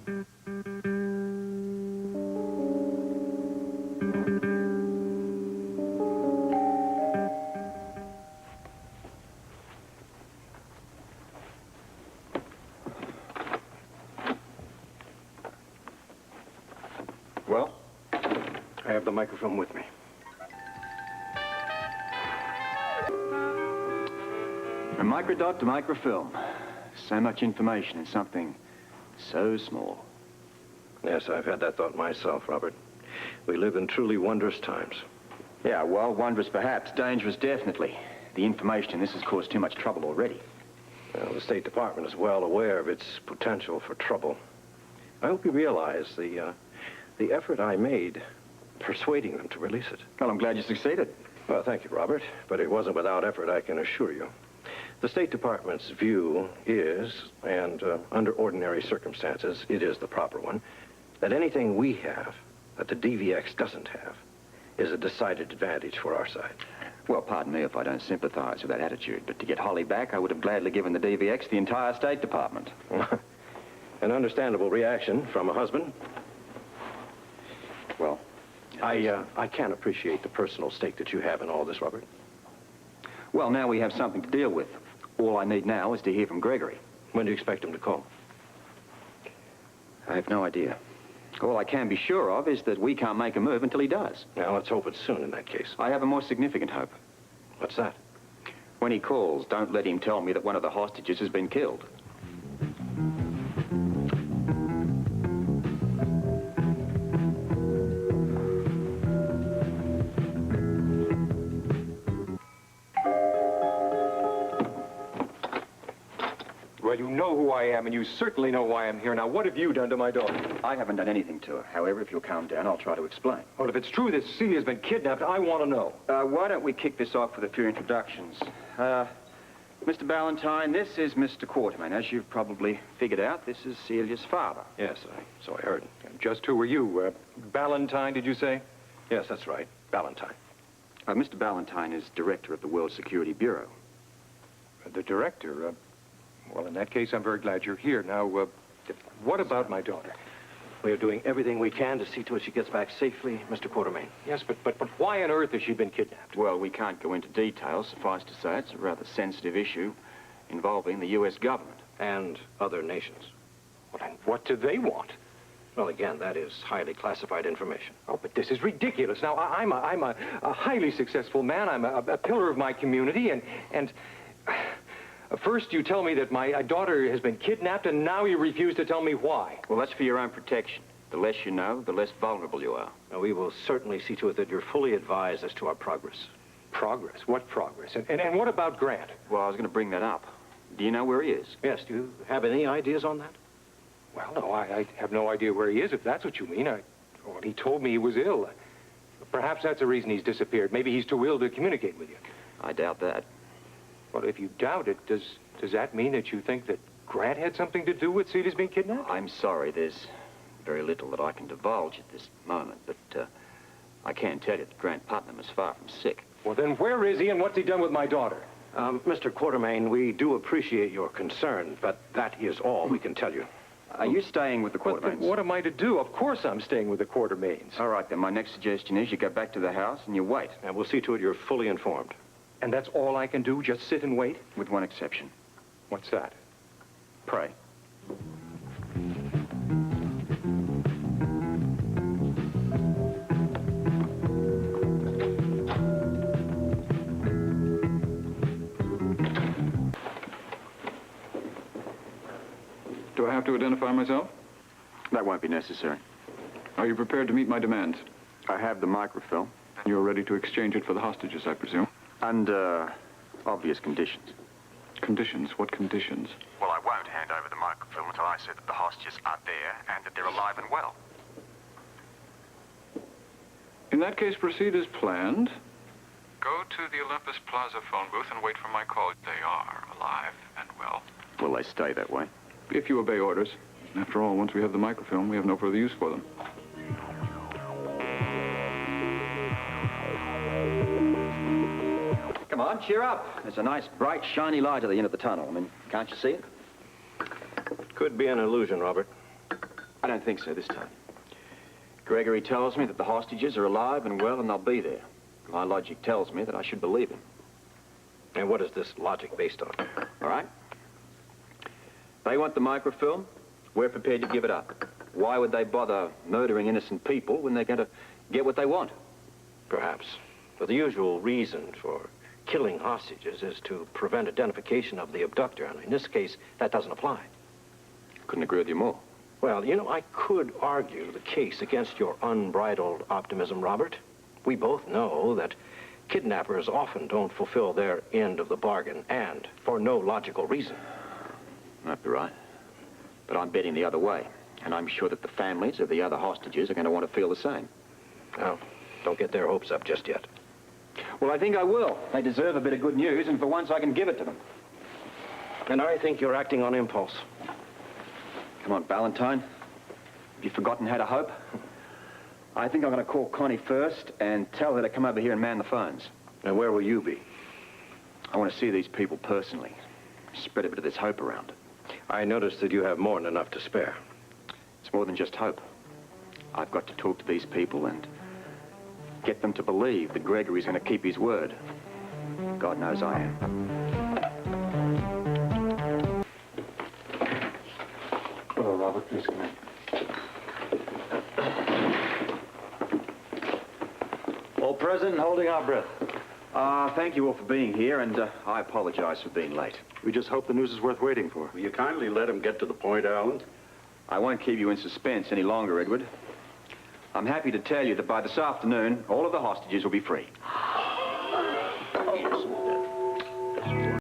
Well, I have the microfilm with me. From microdot to microfilm. So much information in something so small. Yes, I've had that thought myself, Robert. We live in truly wondrous times. Yeah, well, wondrous perhaps, dangerous definitely. The information in this has caused too much trouble already. Well, the State Department is well aware of its potential for trouble. I hope you realize the effort I made persuading them to release it. Well, I'm glad you succeeded. Well, thank you, Robert, but it wasn't without effort, I can assure you. The State Department's view is, and under ordinary circumstances, it is the proper one, that anything we have that the DVX doesn't have is a decided advantage for our side. Well, pardon me if I don't sympathize with that attitude, but to get Holly back, I would have gladly given the DVX the entire State Department. An understandable reaction from a husband. Well, I can't appreciate the personal stake that you have in all this, Robert. Well, now we have something to deal with. All I need now is to hear from Gregory. When do you expect him to call? I have no idea. All I can be sure of is that we can't make a move until he does. Now, let's hope it's soon in that case. I have a more significant hope. What's that? When he calls, don't let him tell me that one of the hostages has been killed. Well, you know who I am, and you certainly know why I'm here. Now, what have you done to my daughter? I haven't done anything to her. However, if you'll calm down, I'll try to explain. Well, if it's true that Celia's been kidnapped, I want to know. Why don't we kick this off with a few introductions? Mr. Ballantyne, this is Mr. Quartermain. As you've probably figured out, this is Celia's father. Yes, so I heard. Just who were you? Ballantyne, did you say? Yes, that's right. Ballantyne. Mr. Ballantyne is director of the World Security Bureau. The director? Well, in that case, I'm very glad you're here. Now, what about my daughter? We are doing everything we can to see to it she gets back safely, Mr. Quartermain. Yes, but why on earth has she been kidnapped? Well, we can't go into details. Suffice to say, it's a rather sensitive issue involving the U.S. government. And other nations. Well, then what do they want? Well, again, that is highly classified information. Oh, but this is ridiculous. Now, I'm a highly successful man. I'm a pillar of my community, and first you tell me that my daughter has been kidnapped, and now you refuse to tell me why. Well, that's for your own protection. The less you know, the less vulnerable you are. Now, we will certainly see to it that you're fully advised as to our progress. Progress? What progress? And what about Grant? Well, I was going to bring that up. Do you know where he is? Yes, do you have any ideas on that? Well, no, I have no idea where he is, if that's what you mean. Well, he told me he was ill. Perhaps that's the reason he's disappeared. Maybe he's too ill to communicate with you. I doubt that. Well, if you doubt it, does that mean that you think that Grant had something to do with Celia's being kidnapped? I'm sorry, there's very little that I can divulge at this moment, but I can tell you that Grant Putnam is far from sick. Well, then where is he and what's he done with my daughter? Mr. Quartermain, we do appreciate your concern, but that is all we can tell you. Are you staying with the Quartermains? What am I to do? Of course I'm staying with the Quartermains. All right, then. My next suggestion is you go back to the house and you wait. And we'll see to it you're fully informed. And that's all I can do? Just sit and wait? With one exception. What's that? Pray. Do I have to identify myself? That won't be necessary. Are you prepared to meet my demands? I have the microfilm. You're ready to exchange it for the hostages, I presume? Under obvious conditions. Conditions? What conditions? Well, I won't hand over the microfilm until I say that the hostages are there and that they're alive and well. In that case, proceed as planned. Go to the Olympus Plaza phone booth and wait for my call. They are alive and well. Will they stay that way? If you obey orders. After all, once we have the microfilm, we have no further use for them. Come on, cheer up. There's a nice, bright, shiny light at the end of the tunnel. I mean, can't you see it? Could be an illusion, Robert. I don't think so this time. Gregory tells me that the hostages are alive and well and they'll be there. My logic tells me that I should believe him. And what is this logic based on? All right? They want the microfilm. We're prepared to give it up. Why would they bother murdering innocent people when they're going to get what they want? Perhaps. But the usual reason for killing hostages is to prevent identification of the abductor. And in this case, that doesn't apply. Couldn't agree with you more. Well, you know, I could argue the case against your unbridled optimism, Robert. We both know that kidnappers often don't fulfill their end of the bargain, and for no logical reason. Might be right. But I'm betting the other way. And I'm sure that the families of the other hostages are going to want to feel the same. Now, don't get their hopes up just yet. Well, I think I will. They deserve a bit of good news, and for once I can give it to them. And I think you're acting on impulse. Come on, Valentine. Have you forgotten how to hope? I think I'm going to call Connie first and tell her to come over here and man the phones. And where will you be? I want to see these people personally. Spread a bit of this hope around. I noticed that you have more than enough to spare. It's more than just hope. I've got to talk to these people and get them to believe that Gregory's going to keep his word. God knows I am. Hello, Robert. Please come in. All present and holding our breath. Thank you all for being here, and I apologize for being late. We just hope the news is worth waiting for. Will you kindly let him get to the point, Alan? I won't keep you in suspense any longer, Edward. I'm happy to tell you that by this afternoon, all of the hostages will be free.